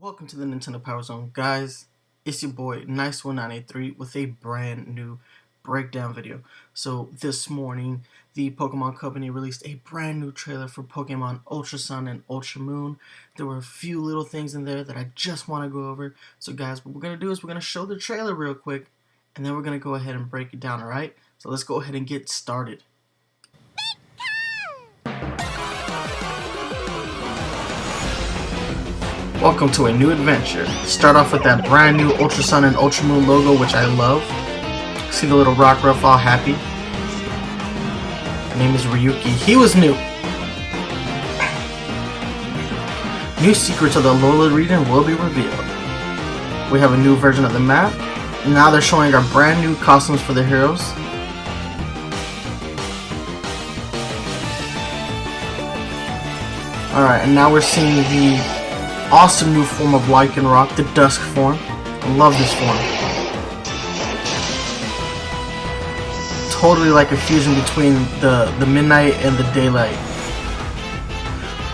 Welcome to the Nintendo Power Zone, guys. It's your boy Nice1983 with a brand new breakdown video. So this morning, the Pokemon Company released a brand new trailer for Pokemon UltraSun and UltraMoon. There were a few little things in there that I just want to go over. So guys, what we're gonna do is we're gonna show the trailer real quick, and then we're gonna go ahead and break it down. All right? So let's go ahead and get started. Welcome to a new adventure. Start off with that brand new UltraSun and UltraMoon logo, which I love. See the little Rockruff all happy. His name is Ryuki. He was new. New secrets of the Lola Region will be revealed. We have a new version of the map. Now they're showing our brand new costumes for the heroes. Alright, and now we're seeing the awesome new form of Lycanroc, the Dusk form. I love this form. Totally like a fusion between the midnight and the daylight.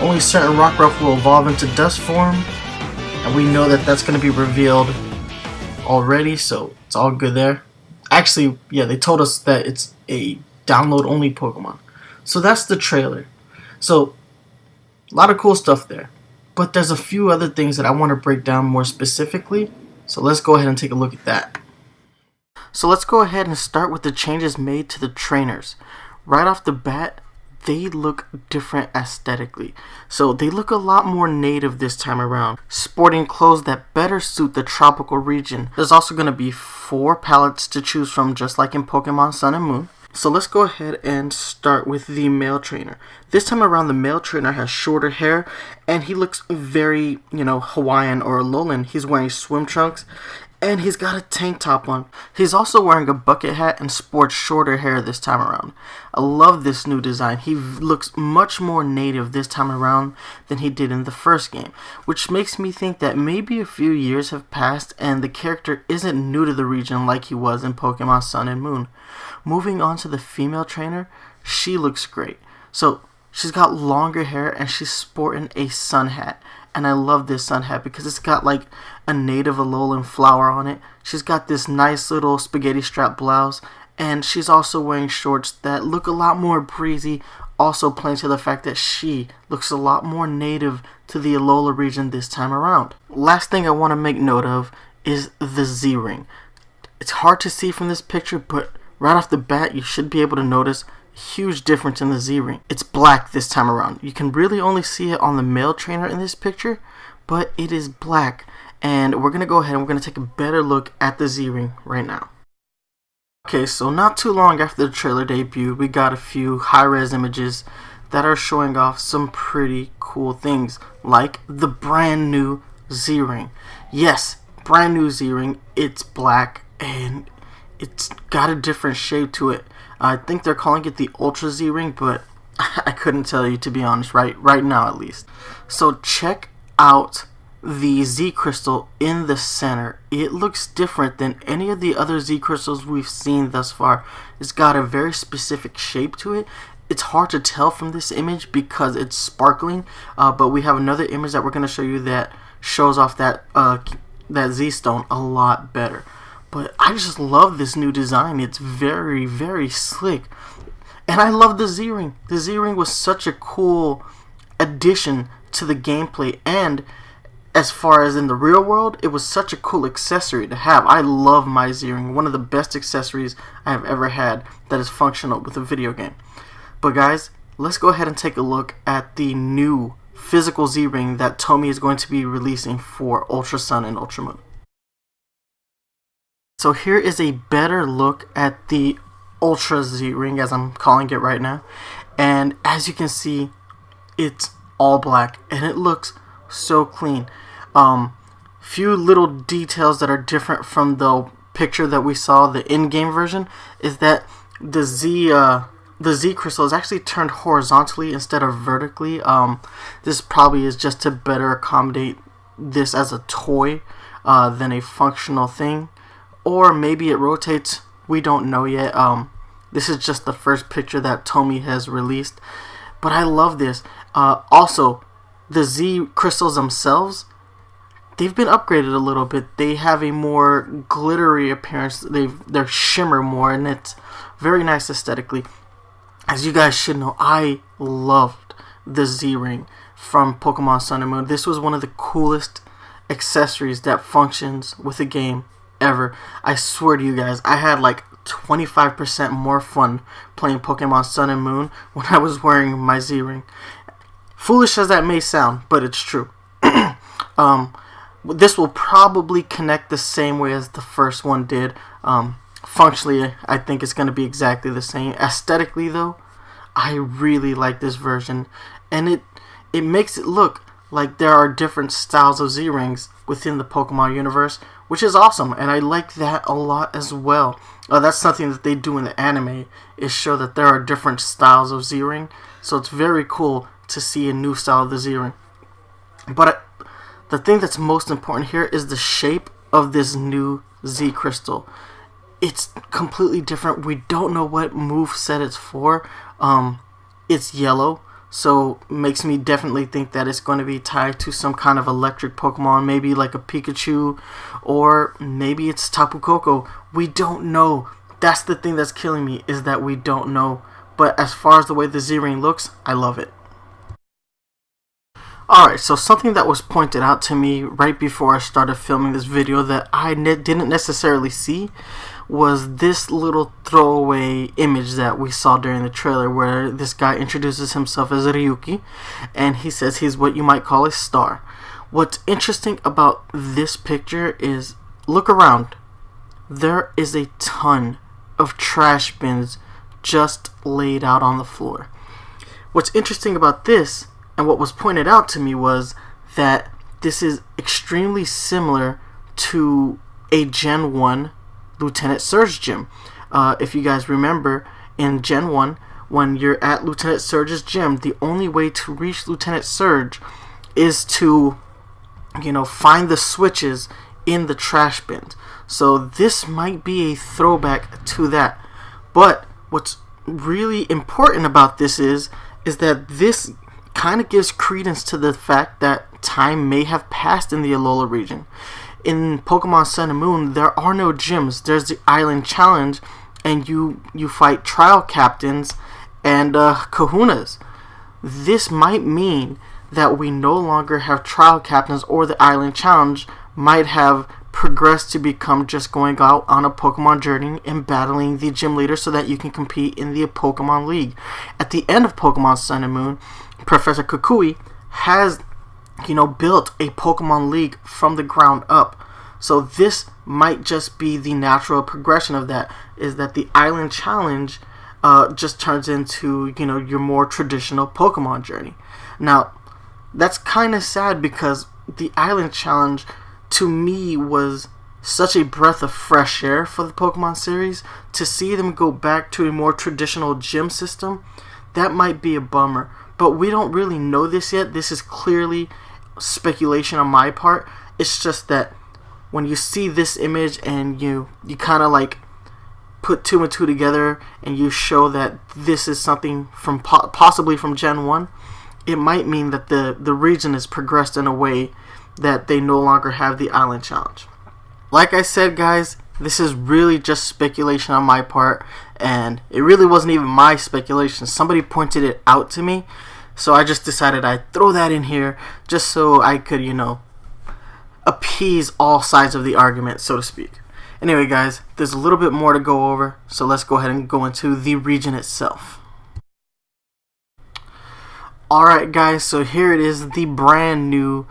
Only certain Rockruff will evolve into Dusk form, and we know that that's going to be revealed already, so it's all good there. Actually, yeah, they told us that it's a download only Pokemon. So that's the trailer. So, a lot of cool stuff there. But there's a few other things that I want to break down more specifically, so let's go ahead and take a look at that. So let's go ahead and start with the changes made to the trainers. Right off the bat, they look different aesthetically. So they look a lot more native this time around, sporting clothes that better suit the tropical region. There's also going to be 4 palettes to choose from, just like in Pokemon Sun and Moon. So let's go ahead and start with the male trainer. This time around, the male trainer has shorter hair, and he looks very, Hawaiian or Alolan. He's wearing swim trunks, and he's got a tank top on. He's also wearing a bucket hat and sports shorter hair this time around. I love this new design. He looks much more native this time around than he did in the first game, which makes me think that maybe a few years have passed and the character isn't new to the region like he was in Pokemon Sun and Moon. Moving on to the female trainer, she looks great. So she's got longer hair and she's sporting a sun hat. And I love this sun hat because it's got like a native Alolan flower on it. She's got this nice little spaghetti strap blouse, and she's also wearing shorts that look a lot more breezy, also playing to the fact that she looks a lot more native to the Lola region this time around. Last thing I want to make note of is the Z-ring. It's hard to see from this picture, but right off the bat you should be able to notice huge difference in the Z-ring. It's black this time around. You can really only see it on the male trainer in this picture, but it is black. And we're going to go ahead and we're going to take a better look at the Z-ring right now. Okay, so not too long after the trailer debut, we got a few high-res images that are showing off some pretty cool things, like the brand new Z-ring. Yes, brand new Z-ring. It's black and it's got a different shape to it. I think they're calling it the Ultra Z ring, but I couldn't tell you, to be honest, right now at least. So check out the Z crystal in the center. It looks different than any of the other Z crystals we've seen thus far. It's got a very specific shape to it. It's hard to tell from this image because it's sparkling, but we have another image that we're going to show you that shows off that Z stone a lot better. But I just love this new design. It's very, very slick. And I love the Z-ring. The Z-ring was such a cool addition to the gameplay. And as far as in the real world, it was such a cool accessory to have. I love my Z-ring. One of the best accessories I have ever had that is functional with a video game. But guys, let's go ahead and take a look at the new physical Z-ring that Tomy is going to be releasing for UltraSun and UltraMoon. So here is a better look at the Ultra Z-ring, as I'm calling it right now. And as you can see, it's all black and it looks so clean. Few little details that are different from the picture that we saw, the in-game version, is that the Z crystal is actually turned horizontally instead of vertically. This probably is just to better accommodate this as a toy than a functional thing. Or maybe it rotates. We don't know yet. This is just the first picture that Tomy has released. But I love this. Also, the Z crystals themselves, they've been upgraded a little bit. They have a more glittery appearance. They're shimmer more, and it's very nice aesthetically. As you guys should know, I loved the Z-Ring from Pokemon Sun and Moon. This was one of the coolest accessories that functions with a game ever. I swear to you guys, I had like 25% more fun playing Pokemon Sun and Moon when I was wearing my Z-Ring. Foolish as that may sound, but it's true. This will probably connect the same way as the first one did. Functionally, I think it's going to be exactly the same. Aesthetically, though, I really like this version, and it makes it look like there are different styles of Z-Rings within the Pokemon universe, which is awesome, and I like that a lot as well. That's something that they do in the anime, is show that there are different styles of Z-Ring, so it's very cool to see a new style of the Z-Ring. But the thing that's most important here is the shape of this new Z crystal. It's completely different. We don't know what moveset it's for. It's yellow, so makes me definitely think that it's going to be tied to some kind of electric Pokemon, maybe like a Pikachu, or maybe it's Tapu Koko. We don't know. That's the thing that's killing me, is that we don't know. But as far as the way the Z-Ring looks, I love it. Alright, so something that was pointed out to me right before I started filming this video that I didn't necessarily see was this little throwaway image that we saw during the trailer, where this guy introduces himself as Ryuki, and he says he's what you might call a star. What's interesting about this picture is, look around. There is a ton of trash bins just laid out on the floor. What's interesting about this, and what was pointed out to me, was that this is extremely similar to a Gen 1 Lieutenant Surge gym. If you guys remember, in Gen 1, when you're at Lieutenant Surge's gym, the only way to reach Lieutenant Surge is to, find the switches in the trash bins. So this might be a throwback to that. But what's really important about this is that this kind of gives credence to the fact that time may have passed in the Lola region. In Pokemon Sun and Moon, there are no gyms. There's the Island Challenge, and you fight trial captains and kahunas. This might mean that we no longer have trial captains, or the Island Challenge might have progressed to become just going out on a Pokemon journey and battling the gym leader so that you can compete in the Pokemon League. At the end of Pokemon Sun and Moon, Professor Kukui has built a Pokemon League from the ground up. So this might just be the natural progression of that, is that the Island Challenge just turns into, your more traditional Pokemon journey. Now, that's kind of sad, because the Island Challenge, to me, was such a breath of fresh air for the Pokemon series. To see them go back to a more traditional gym system, that might be a bummer. But we don't really know this yet. This is clearly speculation on my part. It's just that when you see this image and you kind of like put two and two together, and you show that this is something from possibly from Gen 1, it might mean that the region has progressed in a way that they no longer have the Island Challenge. Like I said, guys, this is really just speculation on my part, and it really wasn't even my speculation. Somebody pointed it out to me, so I just decided I'd throw that in here just so I could, appease all sides of the argument, so to speak. Anyway, guys, there's a little bit more to go over, so let's go ahead and go into the region itself. Alright, guys, so here it is, the brand new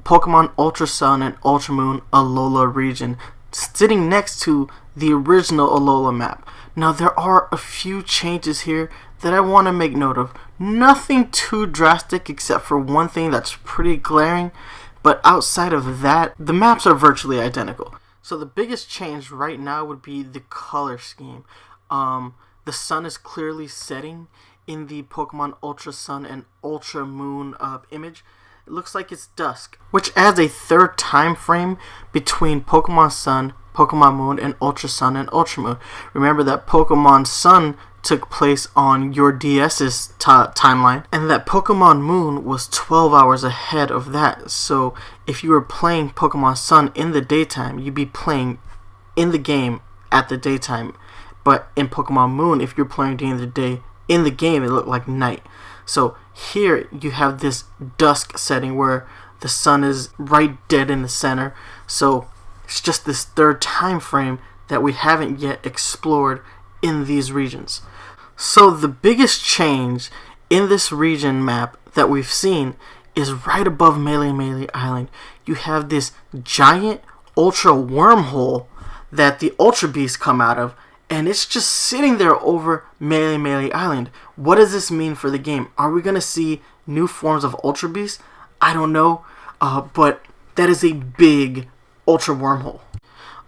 Pokemon UltraSun and UltraMoon Lola region, sitting next to the original Alola map. Now, there are a few changes here that I want to make note of. Nothing too drastic, except for one thing that's pretty glaring, but outside of that, the maps are virtually identical. So the biggest change right now would be the color scheme. The sun is clearly setting in the Pokemon UltraSun and UltraMoon image. It looks like it's dusk, which adds a third time frame between Pokemon Sun, Pokemon Moon and UltraSun and UltraMoon. Remember that Pokemon Sun took place on your DS's timeline, and that Pokemon Moon was 12 hours ahead of that. So if you were playing Pokemon Sun in the daytime, you'd be playing in the game at the daytime. But in Pokemon Moon, if you're playing during the day in the game, it looked like night. So here you have this dusk setting where the sun is right dead in the center. So it's just this third time frame that we haven't yet explored in these regions. So the biggest change in this region map that we've seen is right above Melee Island. You have this giant ultra wormhole that the Ultra Beasts come out of, and it's just sitting there over Melee Island. What does this mean for the game? Are we going to see new forms of Ultra Beasts? I don't know, but that is a big ultra wormhole.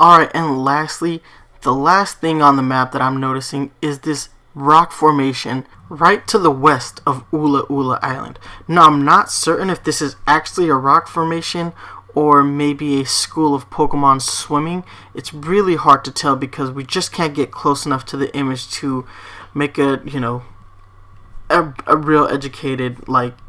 Alright, and lastly, the last thing on the map that I'm noticing is this rock formation right to the west of Ula Island. Now, I'm not certain if this is actually a rock formation or maybe a school of Pokemon swimming. It's really hard to tell because we just can't get close enough to the image to make a real educated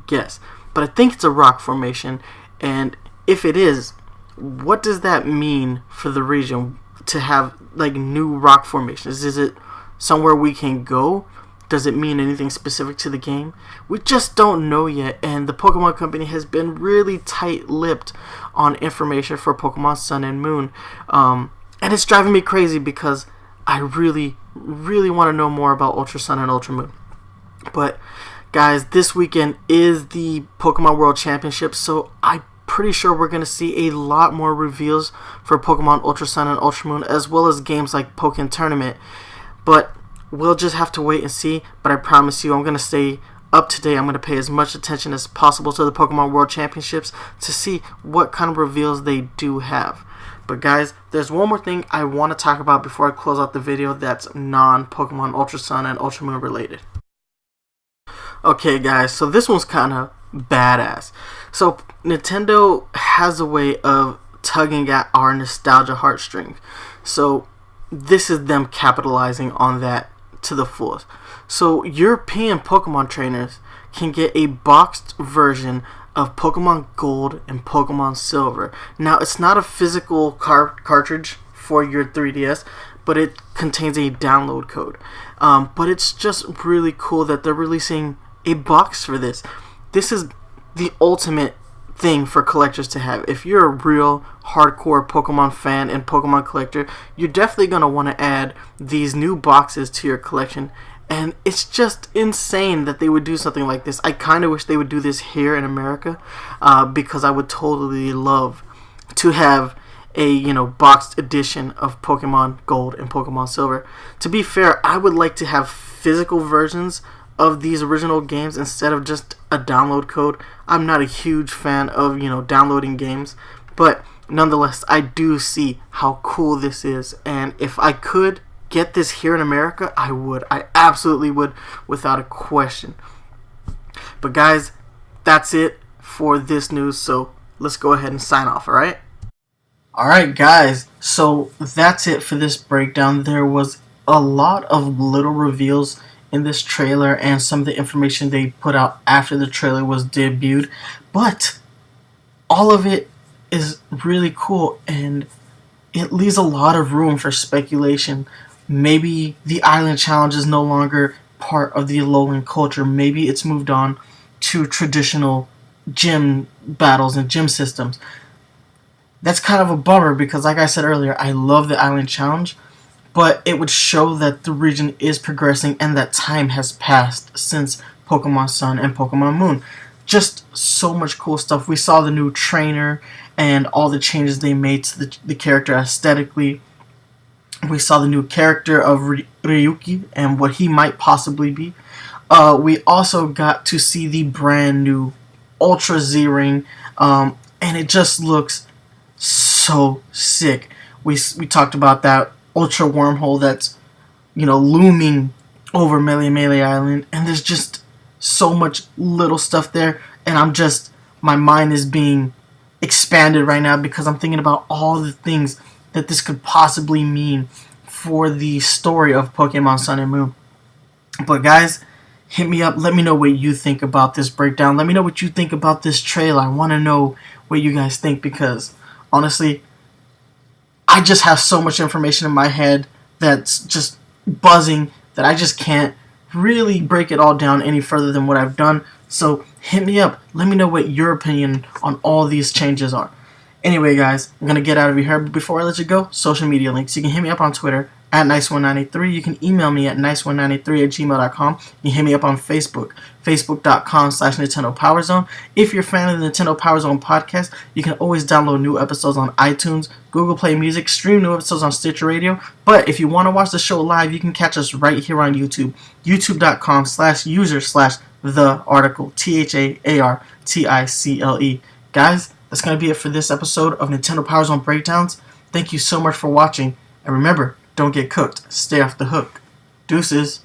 guess. But I think it's a rock formation, and if it is, what does that mean for the region to have new rock formations? Is it somewhere we can go? Does it mean anything specific to the game? We just don't know yet, and the Pokemon Company has been really tight-lipped on information for Pokemon Sun and Moon, and it's driving me crazy because I really want to know more about UltraSun and UltraMoon. But guys, this weekend is the Pokemon World Championship, so I'm pretty sure we're going to see a lot more reveals for Pokemon UltraSun and UltraMoon, as well as games like Pokken Tournament. But we'll just have to wait and see. But I promise you, I'm going to stay up to date. I'm going to pay as much attention as possible to the Pokemon World Championships to see what kind of reveals they do have. But guys, there's one more thing I want to talk about before I close out the video that's non-Pokemon UltraSun and UltraMoon related. Okay guys, so this one's kind of badass. So Nintendo has a way of tugging at our nostalgia heartstrings. So this is them capitalizing on that to the fullest. So European Pokemon trainers can get a boxed version of Pokemon Gold and Pokemon Silver. Now, it's not a physical cartridge for your 3DS, but it contains a download code. But it's just really cool that they're releasing a box for this. This is the ultimate thing for collectors to have. If you're a real hardcore Pokemon fan and Pokemon collector, you're definitely going to want to add these new boxes to your collection. And it's just insane that they would do something like this. I kind of wish they would do this here in America, because I would totally love to have a boxed edition of Pokemon Gold and Pokemon Silver. To be fair, I would like to have physical versions of these original games instead of just a download code. I'm not a huge fan of downloading games, but nonetheless, I do see how cool this is, and if I could get this here in America, I would. I absolutely would, without a question. But guys, that's it for this news, so let's go ahead and sign off, alright? Alright guys, so that's it for this breakdown. There was a lot of little reveals in this trailer and some of the information they put out after the trailer was debuted, but all of it is really cool and it leaves a lot of room for speculation. Maybe the Island Challenge is no longer part of the Alolan culture. Maybe it's moved on to traditional gym battles and gym systems. That's kind of a bummer because, like I said earlier, I love the Island Challenge, but it would show that the region is progressing and that time has passed since Pokemon Sun and Pokemon Moon. Just so much cool stuff. We saw the new trainer and all the changes they made to the character aesthetically. We saw the new character of Ryuki and what he might possibly be. We also got to see the brand new Ultra Z-Ring, and it just looks so sick. We talked about that Ultra Wormhole that's looming over Melee Island, and there's just so much little stuff there, and my mind is being expanded right now because I'm thinking about all the things that this could possibly mean for the story of Pokemon Sun and Moon. But guys, hit me up. Let me know what you think about this breakdown. Let me know what you think about this trailer. I want to know what you guys think, because honestly, I just have so much information in my head that's just buzzing that I just can't really break it all down any further than what I've done. So hit me up. Let me know what your opinion on all these changes are. Anyway, guys, I'm going to get out of here. But before I let you go, social media links. You can hit me up on Twitter at Nice1983. You can email me at nice193@gmail.com. You can hit me up on Facebook, facebook.com/Nintendo Power Zone. If you're a fan of the Nintendo Power Zone podcast, you can always download new episodes on iTunes, Google Play Music, stream new episodes on Stitcher Radio. But if you want to watch the show live, you can catch us right here on YouTube, youtube.com/user/thearticle, THAARTICLE. Guys, that's going to be it for this episode of Nintendo Power Zone Breakdowns. Thank you so much for watching, and remember, don't get cooked. Stay off the hook. Deuces.